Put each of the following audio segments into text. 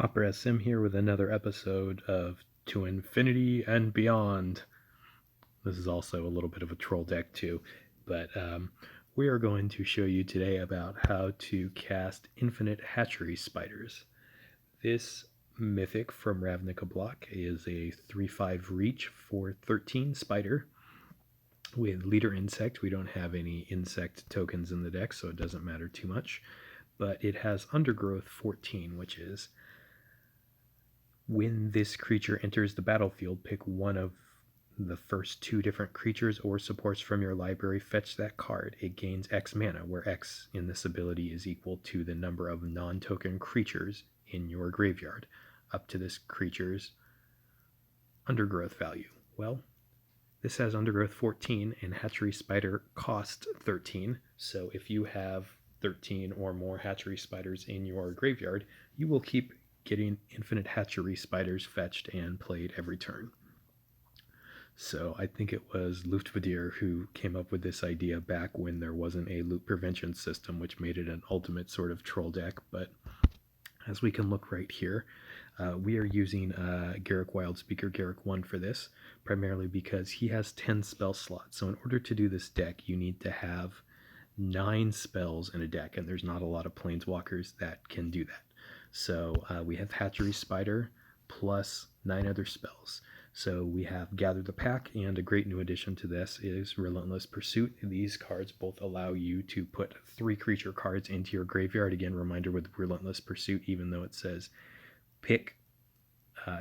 Opera SM here with another episode of To Infinity and Beyond. This is also a little bit of a troll deck too, but we are going to show you today about how to cast infinite hatchery spiders. This mythic from Ravnica block is a 3/5 reach for 13 spider with leader insect. We don't have any insect tokens in the deck, so it doesn't matter too much, but it has undergrowth 14, which is when this creature enters the battlefield, pick one of the first two different creatures or supports from your library, fetch that card. It gains X mana, where X in this ability is equal to the number of non-token creatures in your graveyard, up to this creature's undergrowth value. Well, this has undergrowth 14 and Hatchery Spider cost 13, so if you have 13 or more Hatchery Spiders in your graveyard, you will keep getting infinite Hatchery Spiders fetched and played every turn. So I think it was Luftvadir who came up with this idea back when there wasn't a loot prevention system, which made it an ultimate sort of troll deck. But as we can look right here, we are using Garruk Wildspeaker, Garruk 1 for this, primarily because he has 10 spell slots. So in order to do this deck, you need to have 9 spells in a deck, and there's not a lot of planeswalkers that can do that. So we have Hatchery Spider plus 9 other spells. So we have Gather the Pack, and a great new addition to this is Relentless Pursuit. These cards both allow you to put 3 creature cards into your graveyard. Again, reminder with Relentless Pursuit, even though it says pick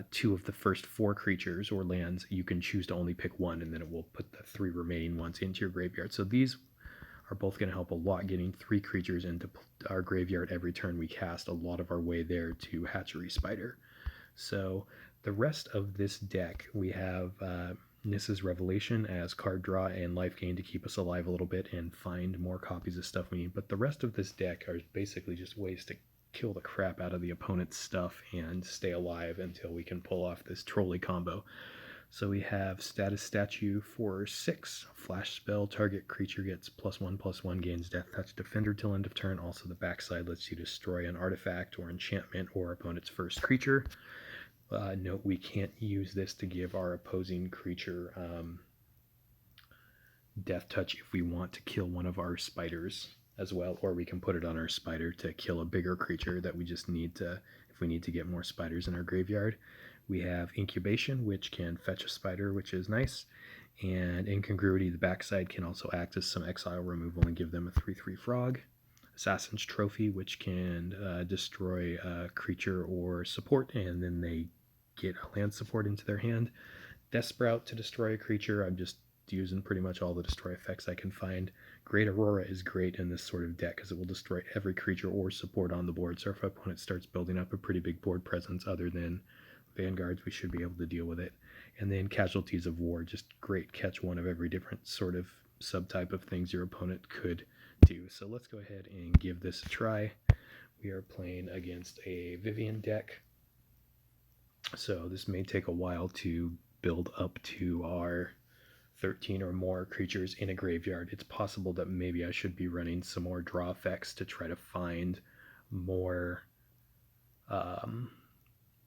2 of the first 4 creatures or lands, you can choose to only pick 1, and then it will put the 3 remaining ones into your graveyard. So these are both going to help a lot, getting 3 creatures into our graveyard every turn we cast, a lot of our way there to Hatchery Spider. So the rest of this deck, we have Nissa's Revelation as card draw and life gain to keep us alive a little bit and find more copies of stuff we need. But the rest of this deck are basically just ways to kill the crap out of the opponent's stuff and stay alive until we can pull off this trolley combo. So we have Status Statue for 6. Flash spell, target creature gets +1/+1, gains Death Touch Defender till end of turn. Also the backside lets you destroy an artifact or enchantment or opponent's first creature. Note we can't use this to give our opposing creature Death Touch if we want to kill one of our spiders as well, or we can put it on our spider to kill a bigger creature that we just need to, if we need to get more spiders in our graveyard. We have Incubation, which can fetch a spider, which is nice, and Incongruity, the backside, can also act as some exile removal and give them a 3/3 frog. Assassin's Trophy, which can destroy a creature or support, and then they get a land support into their hand. Death Sprout to destroy a creature. I'm just using pretty much all the destroy effects I can find. Great Aurora is great in this sort of deck because it will destroy every creature or support on the board. So if our opponent starts building up a pretty big board presence other than Vanguards, we should be able to deal with it. And then Casualties of War, just great, catch one of every different sort of subtype of things your opponent could do. So let's go ahead and give this a try. We are playing against a Vivian deck, so this may take a while to build up to our 13 or more creatures in a graveyard. It's possible that maybe I should be running some more draw effects to try to find more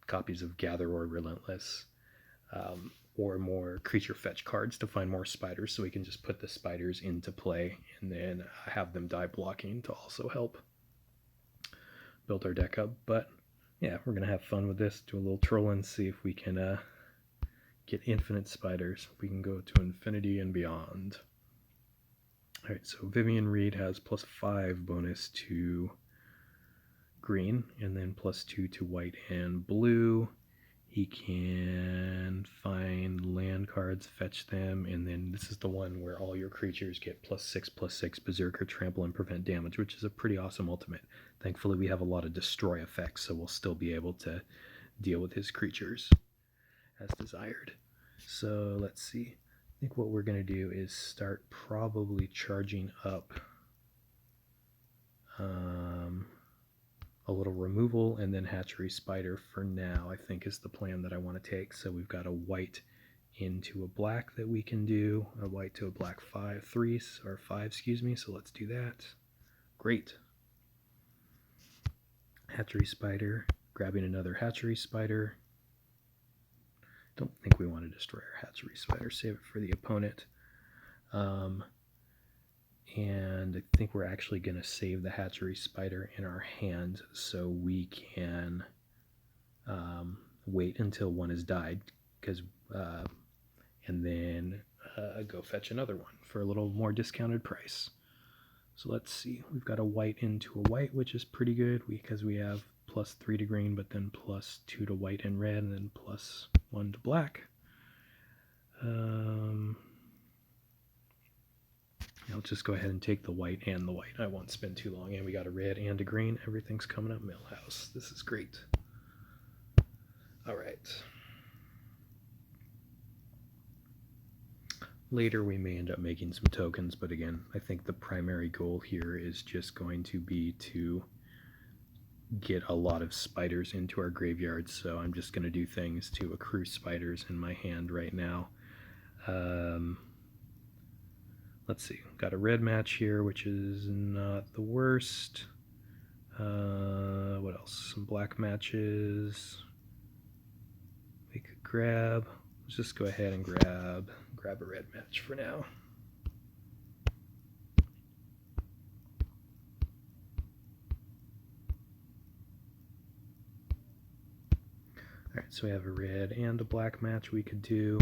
copies of Gather or Relentless, or more creature fetch cards to find more spiders, so we can just put the spiders into play and then have them die blocking to also help build our deck up. But yeah, we're gonna have fun with this, do a little trolling, see if we can get infinite spiders. We can go to infinity and beyond. Alright, so Vivian Reed has +5 bonus to green, and then +2 to white and blue. He can find land cards, fetch them, and then this is the one where all your creatures get +6/+6 Berserker, Trample, and Prevent Damage, which is a pretty awesome ultimate. Thankfully we have a lot of destroy effects, so we'll still be able to deal with his creatures as desired. So let's see. I think what we're going to do is start probably charging up a little removal, and then Hatchery Spider for now, I think, is the plan that I want to take. So we've got a white into a black that we can do, a white to a black 5/3, or 5, excuse me, so let's do that. Great. Hatchery Spider. grabbing another Hatchery Spider. Don't think we want to destroy our Hatchery Spider. Save it for the opponent. And I think we're actually going to save the Hatchery Spider in our hand so we can wait until one has died, and then go fetch another one for a little more discounted price. So let's see, we've got a white into a white, which is pretty good because we have +3 to green, but then +2 to white and red, and then +1 to black. I'll just go ahead and take the white and the white. I won't spend too long. And we got a red and a green. Everything's coming up Millhouse. This is great. All right. Later we may end up making some tokens, but again, I think the primary goal here is just going to be to get a lot of spiders into our graveyard. So I'm just going to do things to accrue spiders in my hand right now. Let's see, got a red match here, which is not the worst. What else? Some black matches we could grab. Let's just go ahead and grab a red match for now. Alright, so we have a red and a black match we could do.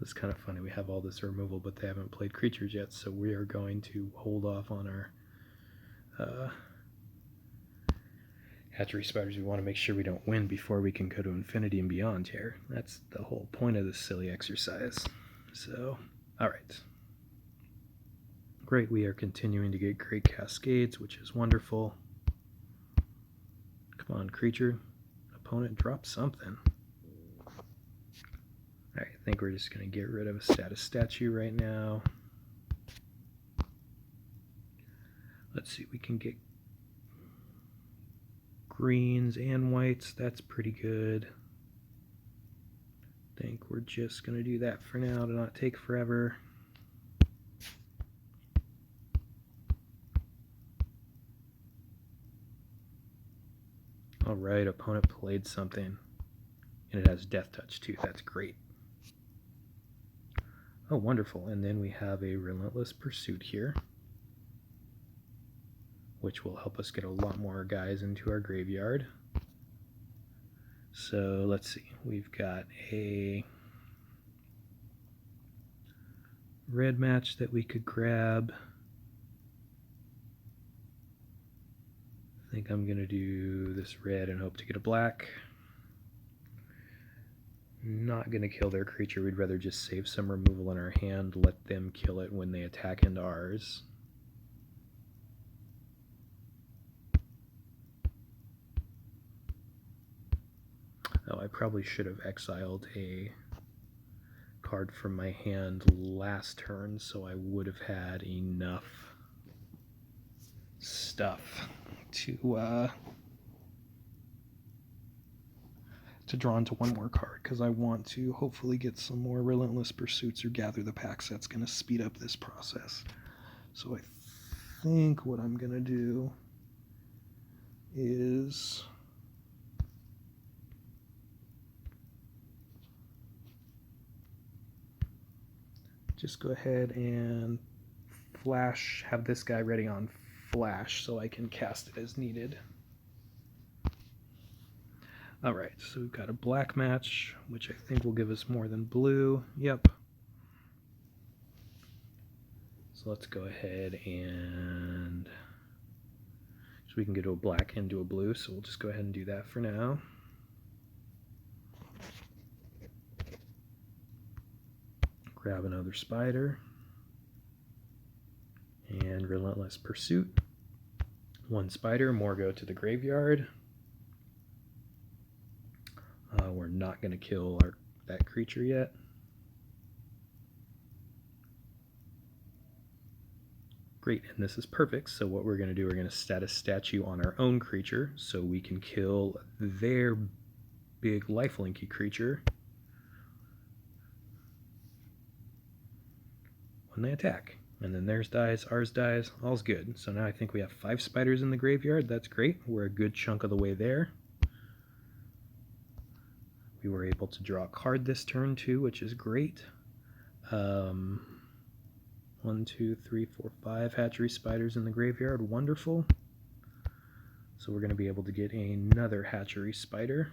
It's kind of funny, we have all this removal, but they haven't played creatures yet, so we are going to hold off on our Hatchery Spiders. We want to make sure we don't win before we can go to infinity and beyond here. That's the whole point of this silly exercise. So, alright. Great, we are continuing to get great cascades, which is wonderful. Come on, creature. Opponent, drop something. Alright, I think we're just going to get rid of a status statue right now. Let's see, we can get greens and whites. That's pretty good. I think we're just going to do that for now to not take forever. Alright, opponent played something. And it has Death Touch too. That's great. Oh, wonderful. And then we have a Relentless Pursuit here, which will help us get a lot more guys into our graveyard. So let's see. We've got a red match that we could grab. I think I'm going to do this red and hope to get a black. Not going to kill their creature. We'd rather just save some removal in our hand, let them kill it when they attack into ours. Oh, I probably should have exiled a card from my hand last turn, so I would have had enough stuff to draw into one more card, because I want to hopefully get some more Relentless Pursuits or Gather the Packs. That's going to speed up this process. So I think what I'm going to do is just go ahead and flash, have this guy ready on flash so I can cast it as needed. Alright, so we've got a black match, which I think will give us more than blue. Yep. So let's go ahead and so we can get to a black and do a blue, so we'll just go ahead and do that for now. Grab another spider and Relentless Pursuit. One spider, more go to the graveyard. We're not going to kill that creature yet. Great, and this is perfect. So what we're going to do, we're going to status statue on our own creature so we can kill their big lifelinky creature. when they attack. And then theirs dies, ours dies, all's good. So now I think we have 5 spiders in the graveyard. That's great. We're a good chunk of the way there. We were able to draw a card this turn too, which is great. 1, 2, 3, 4, 5 hatchery spiders in the graveyard. Wonderful. So we're going to be able to get another hatchery spider.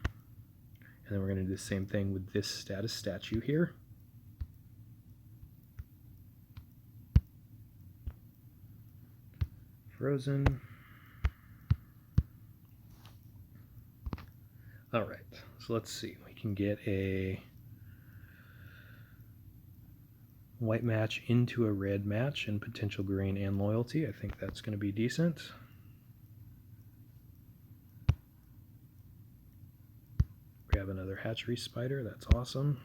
And then we're going to do the same thing with this status statue here. Frozen. Alright, so let's see. We can get a white match into a red match and potential green and loyalty. I think that's going to be decent. Grab another hatchery spider. That's awesome.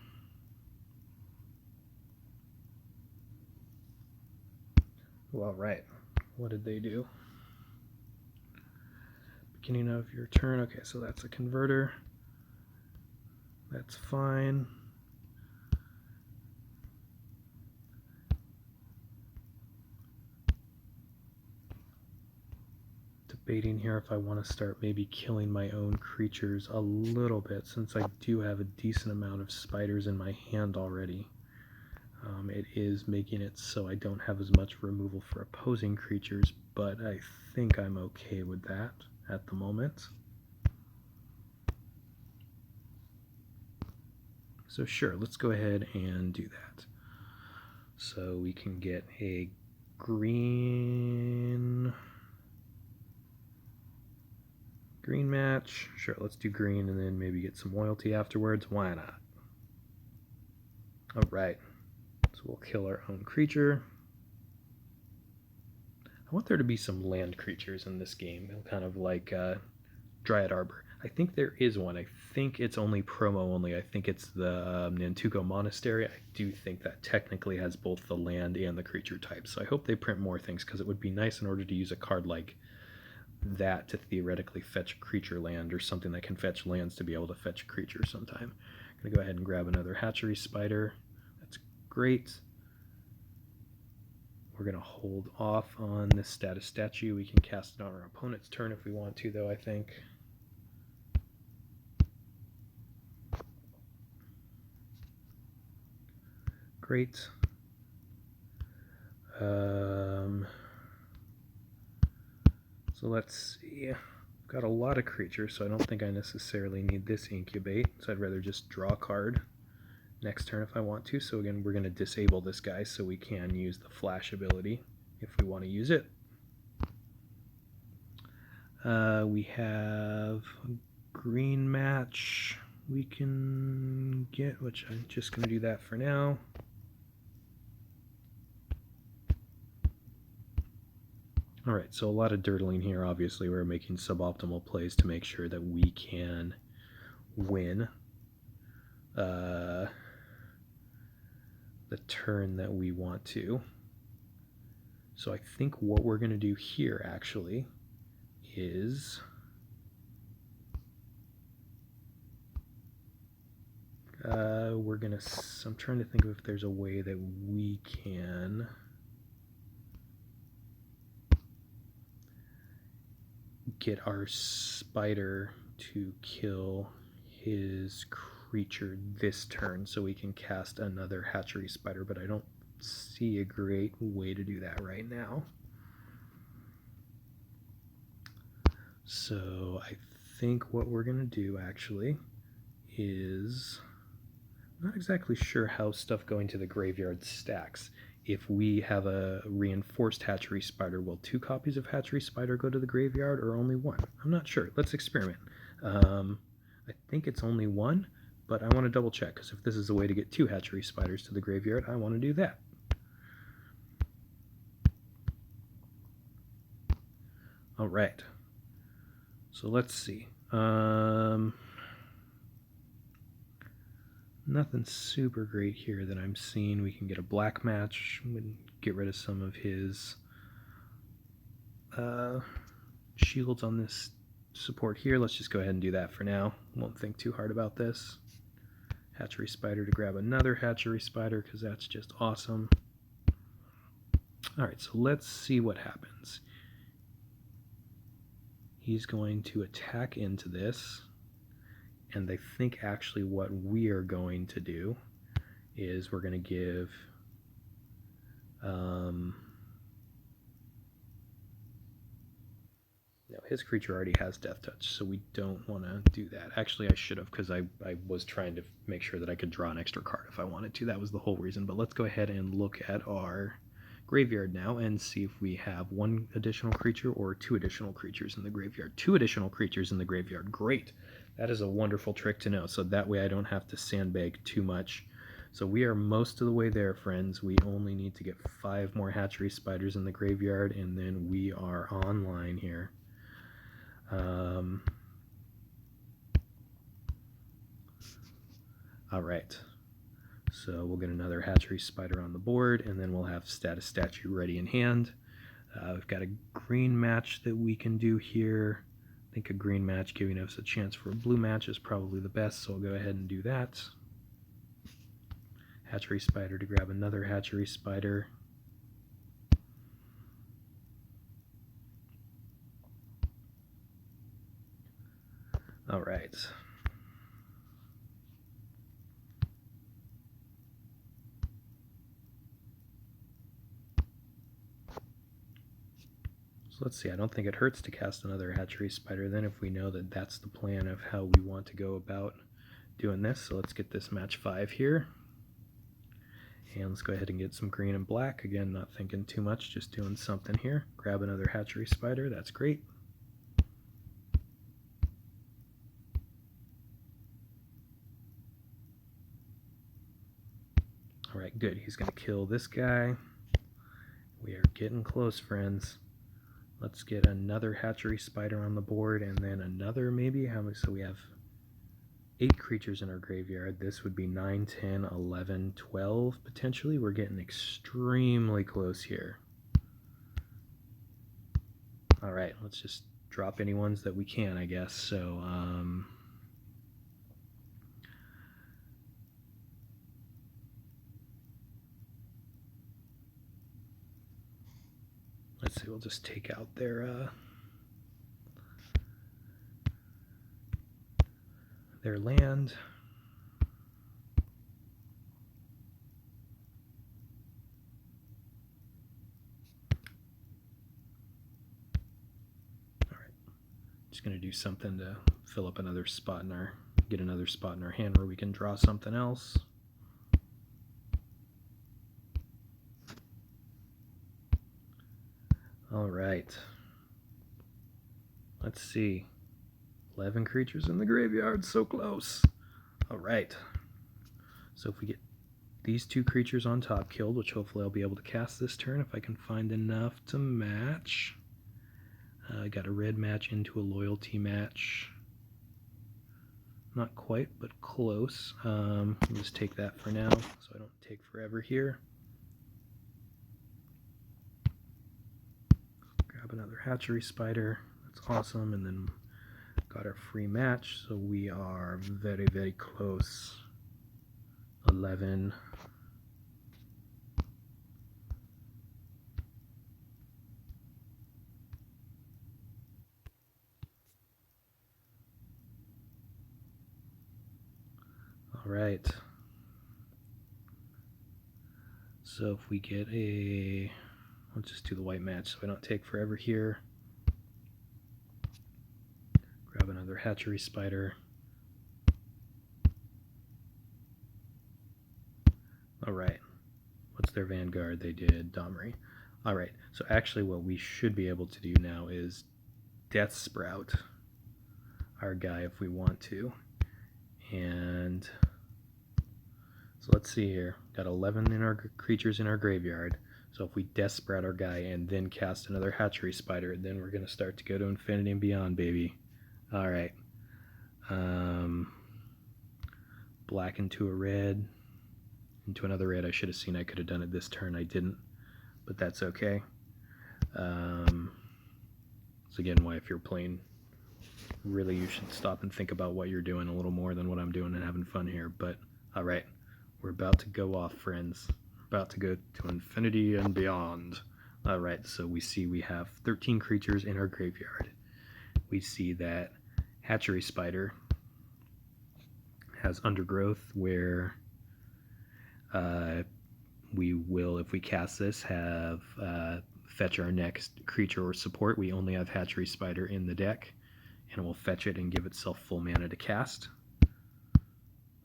Well, right. What did they do? Beginning of your turn. Okay, so that's a converter. That's fine. Debating here if I want to start maybe killing my own creatures a little bit, since I do have a decent amount of spiders in my hand already. It is making it so I don't have as much removal for opposing creatures, but I think I'm okay with that at the moment. So sure, let's go ahead and do that. So we can get a green match. Sure, let's do green and then maybe get some loyalty afterwards. Why not? Alright, so we'll kill our own creature. I want there to be some land creatures in this game, kind of like Dryad Arbor. I think there is one. I think it's only promo only. I think it's the Nantuko Monastery. I do think that technically has both the land and the creature types. So I hope they print more things, because it would be nice in order to use a card like that to theoretically fetch creature land, or something that can fetch lands to be able to fetch a creature sometime. I'm going to go ahead and grab another Hatchery Spider. That's great. We're going to hold off on this status statue. We can cast it on our opponent's turn if we want to, though, I think. Great. So let's see. I've got a lot of creatures, so I don't think I necessarily need this incubate. So I'd rather just draw a card next turn if I want to. So again, we're going to disable this guy so we can use the flash ability if we want to use it. We have a green match we can get, which I'm just going to do that for now. Alright, so a lot of dirtling here. Obviously, we're making suboptimal plays to make sure that we can win the turn that we want to. So I think what we're going to do here actually is we're going to, I'm trying to think of if there's a way that we can get our spider to kill his creature this turn so we can cast another Hatchery Spider, but I don't see a great way to do that right now. So I think what we're going to do actually is, I'm not exactly sure how stuff going to the graveyard stacks. If we have a reinforced Hatchery Spider, will 2 copies of Hatchery Spider go to the graveyard or only 1? I'm not sure. Let's experiment. I think it's only 1, but I want to double check, because if this is a way to get 2 Hatchery Spiders to the graveyard, I want to do that. Alright. So let's see. Nothing super great here that I'm seeing. We can get a black match and get rid of some of his shields on this support here. Let's just go ahead and do that for now. Won't think too hard about this. Hatchery Spider to grab another Hatchery Spider, because that's just awesome. All right, so let's see what happens. He's going to attack into this, and I think actually what we are going to do is we're going to give no, his creature already has Death Touch, so we don't want to do that. Actually, I should have, because I was trying to make sure that I could draw an extra card if I wanted to. That was the whole reason. But let's go ahead and look at our graveyard now and see if we have one additional creature or two additional creatures in the graveyard. Two additional creatures in the graveyard. Great. That is a wonderful trick to know, so that way I don't have to sandbag too much. So we are most of the way there, friends. We only need to get 5 more Hatchery Spiders in the graveyard, and then we are online here. All right, so we'll get another Hatchery Spider on the board, and then we'll have Status Statue ready in hand. We've got a green match that we can do here. I think a green match giving us a chance for a blue match is probably the best, so I'll go ahead and do that. Hatchery Spider to grab another Hatchery Spider. All right. So let's see, I don't think it hurts to cast another Hatchery Spider then if we know that that's the plan of how we want to go about doing this. So let's get this match 5 here. And let's go ahead and get some green and black. Again, not thinking too much, just doing something here. Grab another Hatchery Spider, that's great. Alright, good. He's going to kill this guy. We are getting close, friends. Let's get another Hatchery Spider on the board, and then another maybe. How many? So we have 8 creatures in our graveyard. This would be 9, 10, 11, 12 potentially. We're getting extremely close here. Alright, let's just drop any ones that we can, I guess. So, let's see, we'll just take out their land. All right, just going to do something to fill up another spot in our, get another spot in our hand where we can draw something else. All right, let's see. 11 creatures in the graveyard, so close. All right, so if we get these 2 creatures on top killed, which hopefully I'll be able to cast this turn if I can find enough to match. I got a red match into a loyalty match. Not quite, but close. I'll just take that for now so I don't take forever here. Grab another Hatchery Spider. That's awesome. And then got our free match, so we are very, very close. 11. All right. So if we get a, let's just do the white match so I don't take forever here. Grab another Hatchery Spider. All right. What's their Vanguard? They did Domri. All right. So actually what we should be able to do now is Death Sprout our guy if we want to. And so let's see here. Got 11 in our creatures in our graveyard. So if we Death Sprout our guy and then cast another Hatchery Spider, then we're going to start to go to infinity and beyond, baby. All right. Black into a red, into another red. I should have seen I could have done it this turn. I didn't, but that's okay. So again, why if you're playing, really you should stop and think about what you're doing a little more than what I'm doing and having fun here. But all right, we're about to go off, friends. We're about to go to infinity and beyond. Alright, so we see we have 13 creatures in our graveyard. We see that Hatchery Spider has Undergrowth, where we will, if we cast this, have fetch our next creature or support. We only have Hatchery Spider in the deck, and it will fetch it and give itself full mana to cast.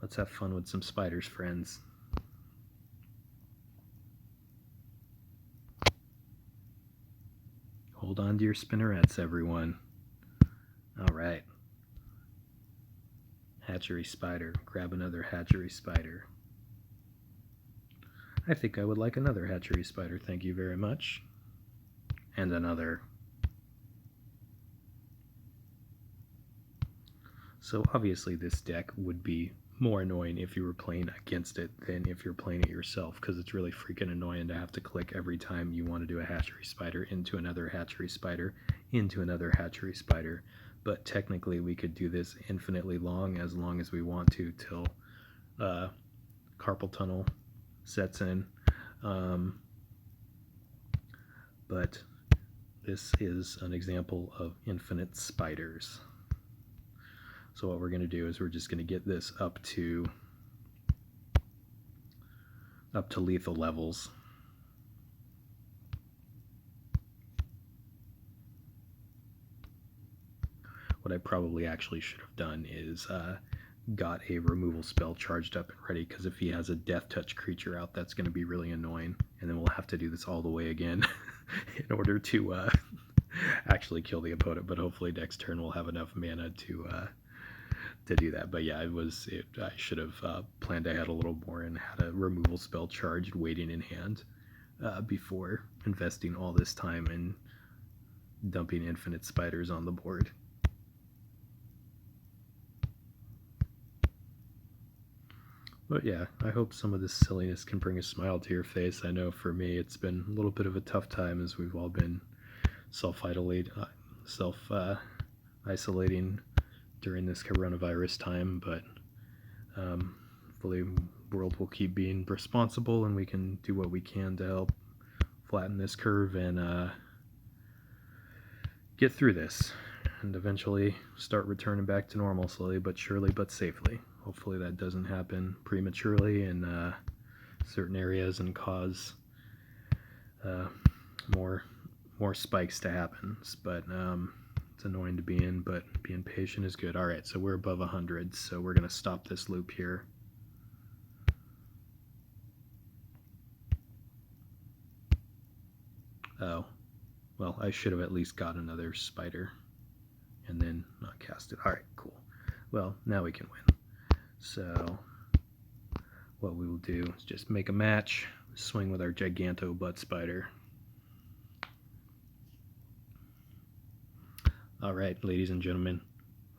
Let's have fun with some spiders, friends. Hold on to your spinnerets, everyone. Alright. Hatchery Spider. Grab another Hatchery Spider. I think I would like another Hatchery Spider, thank you very much. And another. So obviously this deck would be more annoying if you were playing against it than if you're playing it yourself, because it's really freaking annoying to have to click every time you want to do a Hatchery Spider into another Hatchery Spider into another Hatchery Spider. But technically we could do this infinitely long as we want to, till Carpal Tunnel sets in. But this is an example of infinite spiders. So what we're going to do is we're just going to get this up to lethal levels. What I probably actually should have done is got a removal spell charged up and ready, because if he has a death touch creature out, that's going to be really annoying, and then we'll have to do this all the way again in order to actually kill the opponent. But hopefully next turn we'll have enough mana to do that. But yeah, I should have planned ahead a little more and had a removal spell charged waiting in hand before investing all this time and dumping infinite spiders on the board. But yeah, I hope some of this silliness can bring a smile to your face. I know for me it's been a little bit of a tough time, as we've all been self-isolating during this coronavirus time, but hopefully the world will keep being responsible and we can do what we can to help flatten this curve and get through this and eventually start returning back to normal, slowly but surely, but safely. Hopefully that doesn't happen prematurely in certain areas and cause more spikes to happen. But it's annoying to be in, but being patient is good. Alright, so we're above 100, so we're going to stop this loop here. Oh, well, I should have at least got another spider and then not cast it. Alright, cool. Well, now we can win. So what we will do is just make a match, swing with our Giganto Butt Spider. Alright, ladies and gentlemen,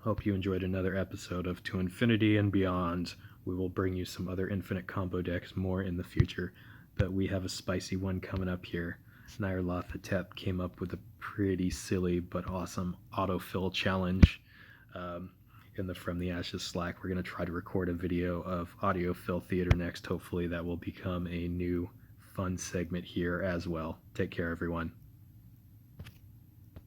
hope you enjoyed another episode of To Infinity and Beyond. We will bring you some other infinite combo decks more in the future, but we have a spicy one coming up here. Nyarlathotep came up with a pretty silly but awesome autofill challenge in the From the Ashes Slack. We're going to try to record a video of Audio Fill Theater next. Hopefully that will become a new fun segment here as well. Take care, everyone.